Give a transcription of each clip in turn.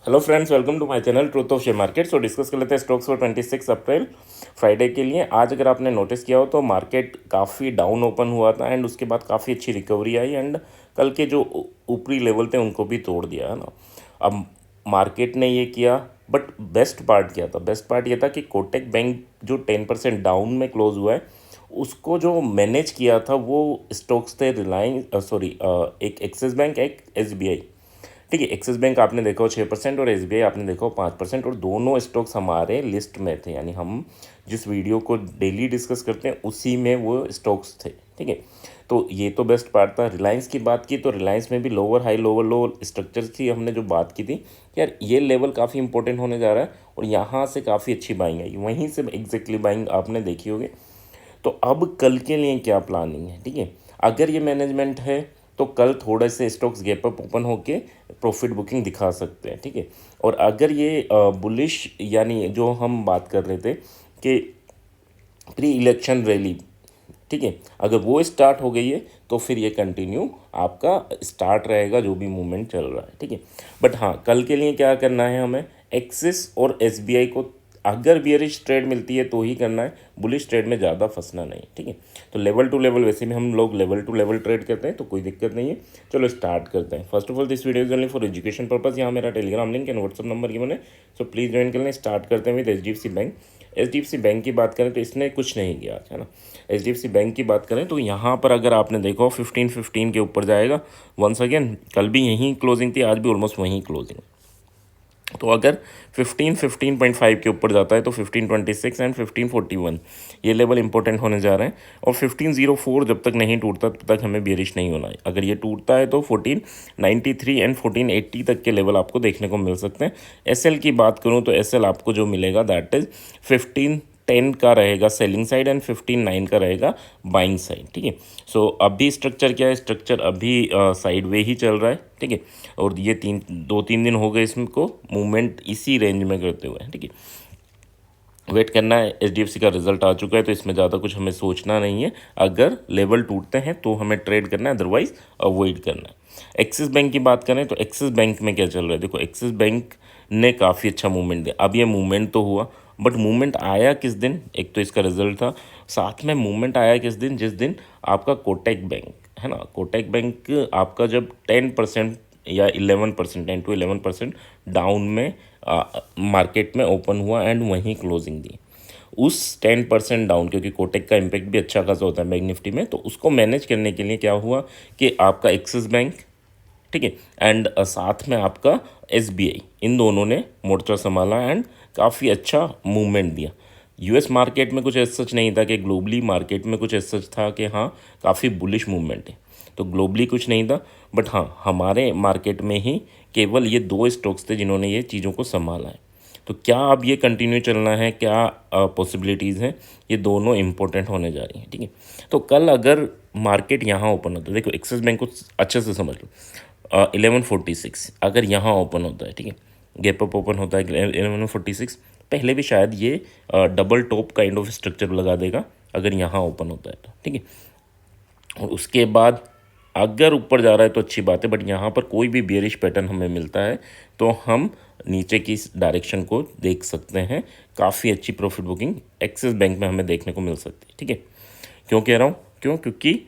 Hello friends, welcome to my channel truth of share market. So discuss कर लेते हैं stocks for 26 April Friday के लिए। आज अगर आपने नोटिस किया हो तो मार्केट काफ़ी डाउन ओपन हुआ था एंड उसके बाद काफ़ी अच्छी रिकवरी आई एंड कल के जो ऊपरी लेवल थे उनको भी तोड़ दिया है ना। अब मार्केट ने ये किया, बट बेस्ट पार्ट क्या था? बेस्ट पार्ट ये था कि कोटक बैंक जो 10% डाउन में क्लोज हुआ है उसको जो मैनेज किया था वो स्टॉक्स थे रिलायंस, एक एक्सिस बैंक, एक एसबीआई। ठीक है, एक्सिस बैंक आपने देखा हो 6% और एसबीआई आपने देखा हो 5%, और दोनों स्टॉक्स हमारे लिस्ट में थे, यानी हम जिस वीडियो को डेली डिस्कस करते हैं उसी में वो स्टॉक्स थे। ठीक है, तो ये तो बेस्ट पार्ट था। रिलायंस की बात की तो रिलायंस में भी लोअर हाई लोअर लो स्ट्रक्चर की हमने जो बात की थी कि यार ये लेवल काफ़ी इंपॉर्टेंट होने जा रहा है और यहाँ से काफ़ी अच्छी बाइंग आई, वहीं से एग्जैक्टली बाइंग आपने देखी होगी। तो अब कल के लिए क्या प्लानिंग है? ठीक है, अगर ये मैनेजमेंट है तो कल थोड़े से स्टॉक्स गैप अप ओपन होके प्रॉफिट बुकिंग दिखा सकते हैं। ठीक है, और अगर ये बुलिश, यानी जो हम बात कर रहे थे कि प्री इलेक्शन रैली, ठीक है, अगर वो स्टार्ट हो गई है तो फिर ये कंटिन्यू आपका स्टार्ट रहेगा जो भी मूवमेंट चल रहा है। ठीक है, बट हाँ, कल के लिए क्या करना है हमें? एक्सिस और एसबीआई को अगर बियरिश ट्रेड मिलती है तो ही करना है, बुलिश ट्रेड में ज़्यादा फंसना नहीं। ठीक है, तो लेवल टू लेवल, वैसे भी हम लोग लेवल टू लेवल ट्रेड करते हैं तो कोई दिक्कत नहीं है। चलो स्टार्ट करते हैं। First of all this video is only for education purpose. यहाँ मेरा Telegram link and WhatsApp number given है, सो प्लीज़ ज्वाइन कर लें। स्टार्ट करते हैं with HDFC bank. HDFC bank की बात करें तो इसने कुछ नहीं किया है ना। एचडीएफसी बैंक की बात करें तो यहाँ पर अगर आपने देखा हो 15 के ऊपर जाएगा वंस अगेन। कल भी यहीं क्लोजिंग थी, आज भी ऑलमोस्ट वहीं क्लोजिंग। तो अगर 15.5 के ऊपर जाता है तो 1526 एंड 1541 ये लेवल इंपॉर्टेंट होने जा रहे हैं। और 1504 जब तक नहीं टूटता तब तक हमें बेरिश नहीं होना है। अगर ये टूटता है तो 1493 एंड 1480 तक के लेवल आपको देखने को मिल सकते हैं। एसएल की बात करूँ तो एसएल आपको जो मिलेगा दैट इज 1510 का रहेगा सेलिंग साइड एंड 159 का रहेगा बाइंग साइड। ठीक है, सो अभी स्ट्रक्चर क्या है? स्ट्रक्चर अभी साइड वे ही चल रहा है। ठीक है, और ये 2-3 दिन हो गए इसको मूवमेंट इसी रेंज में करते हुए। ठीक है, वेट करना है। एचडीएफसी का रिजल्ट आ चुका है तो इसमें ज़्यादा कुछ हमें सोचना नहीं है। अगर लेवल टूटते हैं तो हमें ट्रेड करना है, अदरवाइज अवॉइड करना है। एक्सिस बैंक की बात करें तो एक्सिस बैंक में क्या चल रहा है? देखो, एक्सिस बैंक ने काफ़ी अच्छा मूवमेंट दिया। अब ये मूवमेंट तो हुआ, बट मूवमेंट आया किस दिन? एक तो इसका रिजल्ट था, साथ में मूवमेंट आया किस दिन? जिस दिन आपका कोटक बैंक है ना, कोटक बैंक आपका जब 10% या 11%, 10 to 11% डाउन में मार्केट में ओपन हुआ एंड वहीं क्लोजिंग दी। उस 10% डाउन, क्योंकि कोटक का इम्पैक्ट भी अच्छा खासा होता है बैंक निफ्टी में, तो उसको मैनेज करने के लिए क्या हुआ कि आपका एक्सिस बैंक, ठीक है, एंड साथ में आपका एसबीआई, इन दोनों ने मोर्चा संभाला एंड काफ़ी अच्छा मूवमेंट दिया। यूएस मार्केट में कुछ ऐसा सच नहीं था कि ग्लोबली मार्केट में कुछ ऐसा सच था कि हाँ काफ़ी बुलिश मूवमेंट है, तो ग्लोबली कुछ नहीं था। बट हाँ, हमारे मार्केट में ही केवल ये दो स्टॉक्स थे जिन्होंने ये चीज़ों को संभाला है। तो क्या अब ये कंटिन्यू चलना है? क्या पॉसिबिलिटीज़ हैं? ये दोनों इंपॉर्टेंट होने जा रही हैं। ठीक है, तो कल अगर मार्केट यहाँ ओपन होता है, देखो एक्सिस बैंक को अच्छे से समझ लो, 1146 अगर यहाँ ओपन होता है, ठीक है, गैप अप ओपन होता है 1146, पहले भी शायद ये double top kind of structure लगा देगा अगर यहाँ ओपन होता है तो। ठीक है, और उसके बाद अगर ऊपर जा रहा है तो अच्छी बात है, बट यहाँ पर कोई भी बेयरिश पैटर्न हमें मिलता है तो हम नीचे की इस डायरेक्शन को देख सकते हैं। काफ़ी अच्छी प्रॉफिट बुकिंग एक्सिस बैंक में हमें देखने को मिल सकती है। ठीक है, क्यों कह रहा हूँ? क्योंकि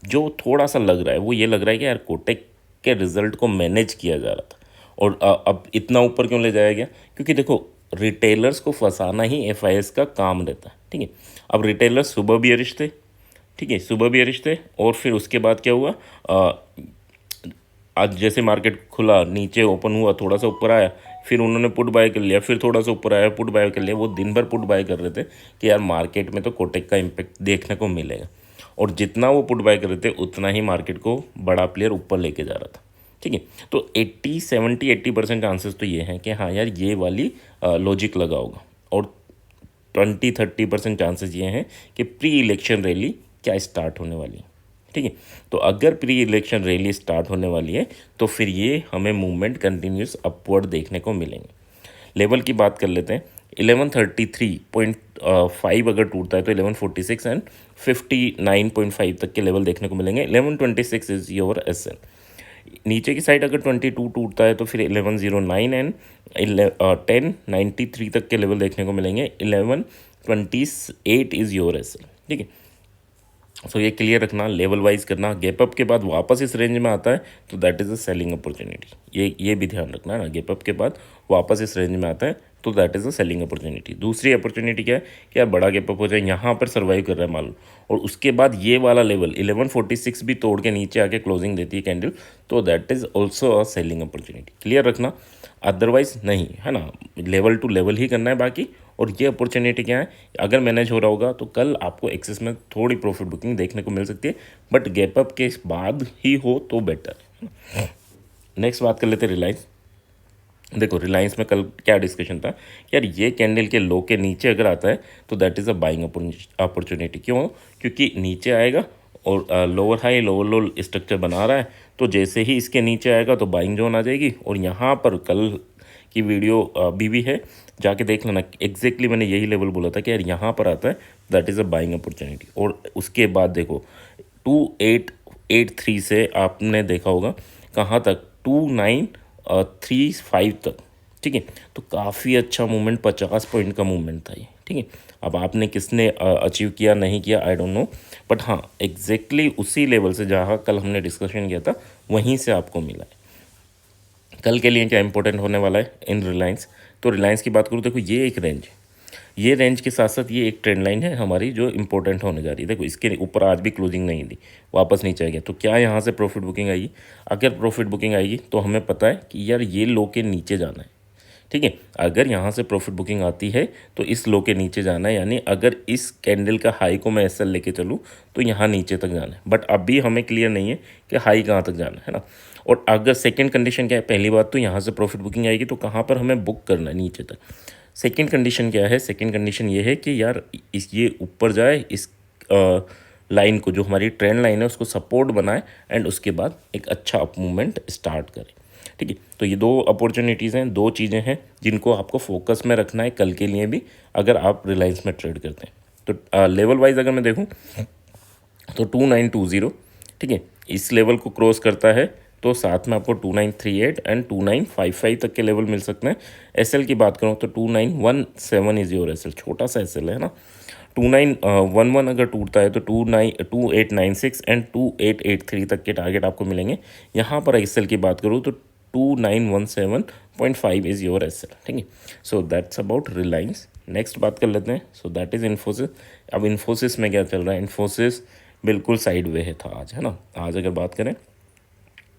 जो थोड़ा सा लग रहा है वो ये लग रहा है कि यार कोटक के रिजल्ट को मैनेज किया जा रहा था और अब इतना ऊपर क्यों ले जाया गया? क्योंकि देखो, रिटेलर्स को फंसाना ही एफआईएस का काम रहता है। ठीक है, अब रिटेलर्स सुबह बेयरिश थे, ठीक है, सुबह बेयरिश थे, और फिर उसके बाद क्या हुआ? आज जैसे मार्केट खुला, नीचे ओपन हुआ, थोड़ा सा ऊपर आया, फिर उन्होंने पुट बाय कर लिया, फिर थोड़ा सा ऊपर आया, पुट बाय कर लिया। वो दिन भर पुट बाय कर रहे थे कि यार मार्केट में तो कोटक का इम्पैक्ट देखने को मिलेगा, और जितना वो पुट बाय कर रहे थे उतना ही मार्केट को बड़ा प्लेयर ऊपर लेके जा रहा था। ठीक है, तो 80% चांसेस तो ये हैं कि हाँ यार ये वाली लॉजिक लगा होगा, और 20-30% चांसेस ये हैं कि प्री इलेक्शन रैली क्या स्टार्ट होने वाली है। ठीक है, तो अगर प्री इलेक्शन रैली स्टार्ट होने वाली है तो फिर ये हमें मूवमेंट कंटिन्यूस अपवर्ड देखने को मिलेंगे। लेवल की बात कर लेते हैं। 1133.5 अगर टूटता है तो 1146 एंड 59.5 तक के लेवल देखने को मिलेंगे। 1126 इज योर एसएल। नीचे की साइड अगर 22 टूटता है तो फिर 1109 एंड 1093 तक के लेवल देखने को मिलेंगे। 1128 इज़ योर एस एल, ठीक है। सो ये क्लियर रखना, लेवल वाइज करना। गैप अप के बाद वापस इस रेंज में आता है तो that is a selling opportunity. ये भी ध्यान रखना है ना, गैप अप के बाद वापस इस रेंज में आता है तो that is a selling opportunity. दूसरी अपॉर्चुनिटी क्या है कि यार बड़ा गैप अप हो जाए, यहाँ पर सर्वाइव कर रहा है मालूम, और उसके बाद ये वाला लेवल 1146 भी तोड़ के नीचे आके क्लोजिंग देती है कैंडल, तो that is also a selling opportunity. Clear रखना, अदरवाइज नहीं, है ना, लेवल टू लेवल ही करना है बाकी। और ये अपॉर्चुनिटी क्या है, अगर मैनेज हो रहा होगा तो कल आपको एक्सेस में थोड़ी प्रॉफिट बुकिंग देखने को मिल सकती है, बट गैप अप के बाद ही हो तो बेटर। नेक्स्ट बात कर लेते हैं रिलायंस। देखो रिलायंस में कल क्या डिस्कशन था, यार ये कैंडल के लो के नीचे अगर आता है तो that is a buying opportunity. क्यों? क्योंकि नीचे आएगा और लोअर हाई लोअर लो स्ट्रक्चर बना रहा है, तो जैसे ही इसके नीचे आएगा तो बाइंग जोन आ जाएगी। और यहाँ पर कल की वीडियो अभी भी है, जाके देख लेना, एग्जैक्टली मैंने यही लेवल बोला था कि यार यहाँ पर आता है that is a buying opportunity. और उसके बाद देखो 2883 से आपने देखा होगा कहाँ तक, 2935 तक, ठीक है। तो काफ़ी अच्छा मूवमेंट, 50 पॉइंट का मूवमेंट था ये, ठीक है। अब आपने किसने अचीव किया नहीं किया आई डोंट नो, बट हाँ एग्जैक्टली उसी लेवल से जहाँ कल हमने डिस्कशन किया था वहीं से आपको मिला है। कल के लिए क्या इंपॉर्टेंट होने वाला है इन रिलायंस, तो रिलायंस की बात करूँ, देखो ये एक रेंज, ये रेंज के साथ साथ ये एक ट्रेंड लाइन है हमारी जो इंपॉर्टेंट होने जा रही है। देखो इसके ऊपर आज भी क्लोजिंग नहीं दी, वापस नीचे आ गया, तो क्या यहाँ से प्रॉफिट बुकिंग आएगी? अगर प्रॉफिट बुकिंग आएगी तो हमें पता है कि यार ये लो के नीचे जाना है, ठीक है। अगर यहाँ से प्रॉफिट बुकिंग आती है तो इस लो के नीचे जाना है, यानी अगर इस कैंडल का हाई को मैं एसएल लेके चलूँ तो यहाँ नीचे तक जाना है, बट अभी हमें क्लियर नहीं है कि हाई कहाँ तक जाना है ना। और अगर सेकंड कंडीशन क्या है, पहली बात तो यहाँ से प्रॉफिट बुकिंग आएगी तो कहाँ पर हमें बुक करना है, नीचे तक। सेकंड कंडीशन क्या है, सेकंड कंडीशन ये है कि यार ये ऊपर जाए, इस लाइन को जो हमारी ट्रेंड लाइन है उसको सपोर्ट बनाए एंड उसके बाद एक अच्छा अप मूवमेंट स्टार्ट करे, ठीक है। तो ये दो अपॉर्चुनिटीज़ हैं, दो चीज़ें हैं जिनको आपको फोकस में रखना है कल के लिए भी, अगर आप रिलायंस में ट्रेड करते हैं। तो लेवल वाइज अगर मैं देखूं तो 2920, ठीक है, इस लेवल को क्रॉस करता है तो साथ में आपको 2938 एंड 2955 तक के लेवल मिल सकते हैं। एसएल की बात करूँ तो 2917 इज़ योर एसएल, छोटा सा एसएल है ना। 2911 अगर टूटता है तो 2896 एंड 2883 तक के टारगेट आपको मिलेंगे। यहाँ पर एसएल की बात करूँ तो 2917.5 इज़ योर एसएल, ठीक है। So that's about Reliance. Next बात कर लेते हैं, सो दैट इज़ इन्फोसिस। अब इन्फोसिस में क्या चल रहा है, इन्फोसिस बिल्कुल साइड वे है था आज, है ना। आज अगर बात करें,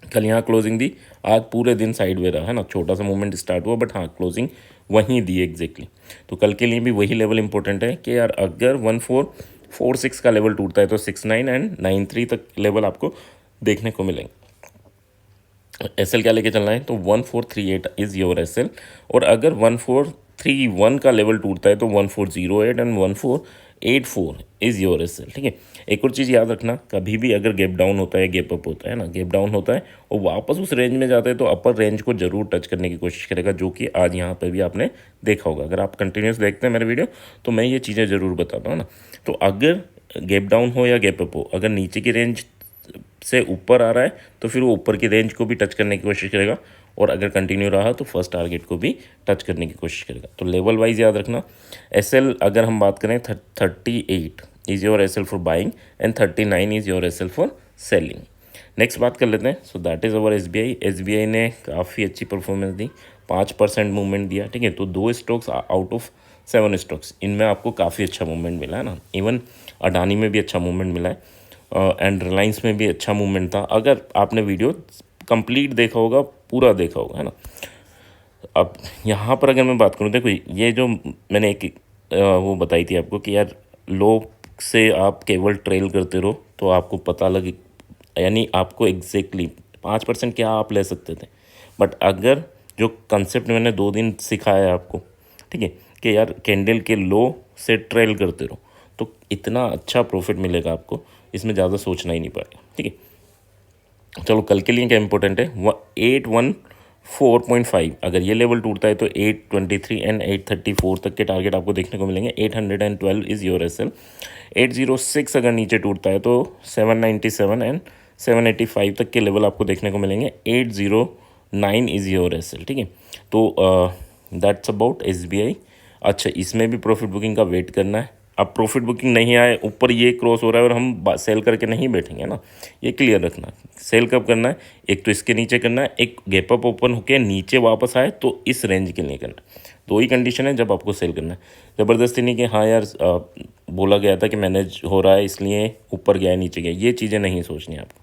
कल यहाँ क्लोजिंग दी, आज पूरे दिन साइड वे रहा, है ना। छोटा सा मूवमेंट स्टार्ट हुआ बट हाँ क्लोजिंग वहीं दी एग्जैक्टली। तो कल के लिए भी वही लेवल इंपॉर्टेंट है कि यार अगर 1446 का लेवल टूटता है तो 69 एंड 93 तक लेवल आपको देखने को मिलेंगे। एसएल क्या लेके चलना है, तो 1438 इज़ योर एसएल। और अगर 1431 का लेवल टूटता है तो 1408 एंड 1484 इज़ योर एसएल, ठीक है। एक और चीज़ याद रखना, कभी भी अगर गैप डाउन होता है, गैप अप होता है ना, गैप डाउन होता है और वापस उस रेंज में जाता है तो अपर रेंज को जरूर टच करने की कोशिश करेगा, जो कि आज यहाँ पर भी आपने देखा होगा। अगर आप कंटिन्यूस देखते हैं मेरे वीडियो तो मैं ये चीज़ें ज़रूर बताता हूँ ना। तो अगर गैप डाउन हो या गैप अप हो, अगर नीचे की रेंज से ऊपर आ रहा है तो फिर वो ऊपर की रेंज को भी टच करने की कोशिश करेगा, और अगर कंटिन्यू रहा तो फर्स्ट टारगेट को भी टच करने की कोशिश करेगा। तो लेवल वाइज याद रखना, एसएल अगर हम बात करें 38 is your SL for buying and 39 is your SL for selling. Next बात कर लेते हैं, so that is our SBI. SBI ने काफ़ी अच्छी परफॉर्मेंस दी, 5% मूवमेंट दिया, ठीक है। तो 2 स्टॉक्स आउट ऑफ 7 स्टॉक्स, इनमें आपको काफ़ी अच्छा मूवमेंट मिला है ना। इवन अडानी में भी अच्छा मूवमेंट मिला है एंड रिलायंस में भी अच्छा मूवमेंट था। अगर आपने वीडियो कंप्लीट देखा होगा, पूरा देखा होगा, है ना। अब यहाँ पर अगर मैं बात करूँ, देखो ये जो मैंने एक वो बताई थी आपको कि यार लो से आप केवल ट्रेल करते रहो तो आपको पता लगे, यानी आपको एग्जैक्टली 5% क्या आप ले सकते थे, बट अगर जो कंसेप्ट मैंने 2 दिन सिखाया है आपको, ठीक है, कि यार कैंडल के लो से ट्रेल करते रहो तो इतना अच्छा प्रॉफिट मिलेगा आपको, इसमें ज़्यादा सोचना ही नहीं पड़ेगा, ठीक है। चलो कल के लिए क्या इंपॉर्टेंट है, 814.5 अगर ये लेवल टूटता है तो 823 एंड 834 तक के टारगेट आपको देखने को मिलेंगे। 812 इज़ योर एसएल। 806 अगर नीचे टूटता है तो 797 एंड 785 तक के लेवल आपको देखने को मिलेंगे। 809 इज़ योर एसएल, ठीक है। तो दैट्स अबाउट एसबीआई। अच्छा, इसमें भी प्रॉफिट बुकिंग का वेट करना है। अब प्रॉफिट बुकिंग नहीं आए, ऊपर ये क्रॉस हो रहा है और हम सेल करके नहीं बैठेंगे ना, ये क्लियर रखना। सेल कब करना है, एक तो इसके नीचे करना है, एक गैप अप ओपन होकर नीचे वापस आए तो इस रेंज के लिए करना है। दो ही कंडीशन है जब आपको सेल करना है। ज़बरदस्ती नहीं कि हाँ यार बोला गया था कि मैनेज हो रहा है इसलिए ऊपर गया नीचे गया, ये चीज़ें नहीं सोचनी आपको।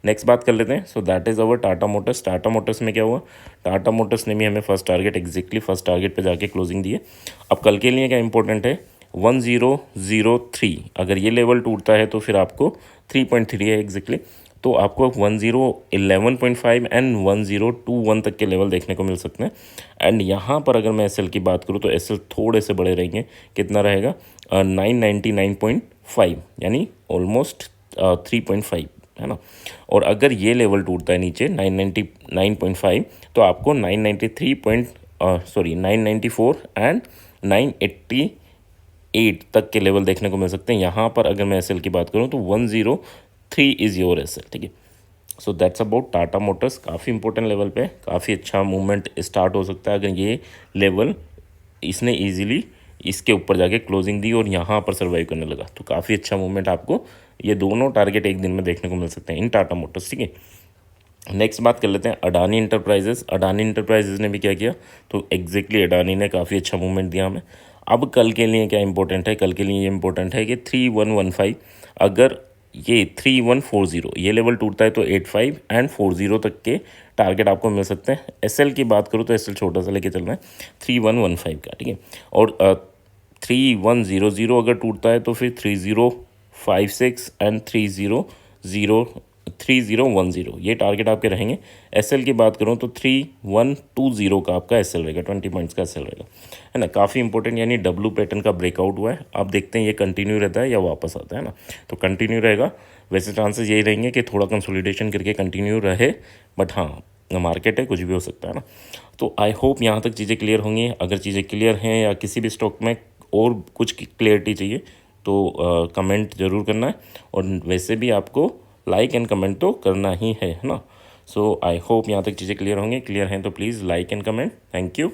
नेक्स्ट बात कर लेते हैं। So that is our Tata Motors. Tata Motors में क्या हुआ, टाटा मोटर्स ने भी हमें first target exactly first target पे जाके क्लोजिंग दी है। अब कल के लिए क्या इंपॉर्टेंट है, 1003, अगर ये लेवल टूटता है तो फिर आपको 3.3 है एग्जैक्टली, तो आपको 1011.5 एंड 1021 तक के लेवल देखने को मिल सकते हैं। एंड यहाँ पर अगर मैं एसएल की बात करूँ तो एसएल थोड़े से बड़े रहेंगे, कितना रहेगा 999.5, यानी ऑलमोस्ट 3.5, है ना। और अगर ये लेवल टूटता है नीचे 999.5 तो आपको 994 एंड 988 तक के लेवल देखने को मिल सकते हैं। यहाँ पर अगर मैं एसएल की बात करूँ तो 103 इज़ योर एसएल, ठीक है। So that's about Tata Motors. काफ़ी इंपॉर्टेंट लेवल पे काफ़ी अच्छा मूवमेंट स्टार्ट हो सकता है अगर ये लेवल इसने ईजिली इसके ऊपर जाके क्लोजिंग दी और यहाँ पर सर्वाइव करने लगा तो काफ़ी अच्छा मूवमेंट आपको ये दोनों टारगेट एक दिन में देखने को मिल सकते हैं इन टाटा मोटर्स, ठीक है। नेक्स्ट बात कर लेते हैं अडानी इंटरप्राइजेस। अडानी इंटरप्राइजेस ने भी क्या किया, तो एग्जैक्टली अडानी ने काफ़ी अच्छा मूवमेंट दिया हमें। अब कल के लिए क्या इंपॉर्टेंट है, कल के लिए ये इंपॉर्टेंट है कि 3115, अगर ये 3140 ये लेवल टूटता है तो 85 एंड 40 तक के टारगेट आपको मिल सकते हैं। एसएल की बात करूँ तो एसएल छोटा सा लेके चलना है 3115 का, ठीक है। और 3100 अगर टूटता है तो फिर 3056 एंड 3010 ये टारगेट आपके रहेंगे। एसएल की बात करूँ तो 3120 का आपका एसएल रहेगा, 20 पॉइंट्स का एसएल रहेगा, है ना। काफ़ी इंपॉर्टेंट, यानी डब्लू पैटर्न का ब्रेकआउट हुआ है। आप देखते हैं ये कंटिन्यू रहता है या वापस आता है ना, तो कंटिन्यू रहेगा। वैसे चांसेस यही रहेंगे कि थोड़ा कंसोलिडेशन करके कंटिन्यू रहे, बट हाँ मार्केट है, कुछ भी हो सकता है ना। तो आई होप यहाँ तक चीज़ें क्लियर होंगी। अगर चीज़ें क्लियर हैं या किसी भी स्टॉक में और कुछ क्लियरिटी चाहिए तो कमेंट ज़रूर करना है, और वैसे भी आपको लाइक एंड कमेंट तो करना ही है ना। सो आई होप यहाँ तक चीज़ें क्लियर होंगी। क्लियर हैं तो please like and comment. Thank you.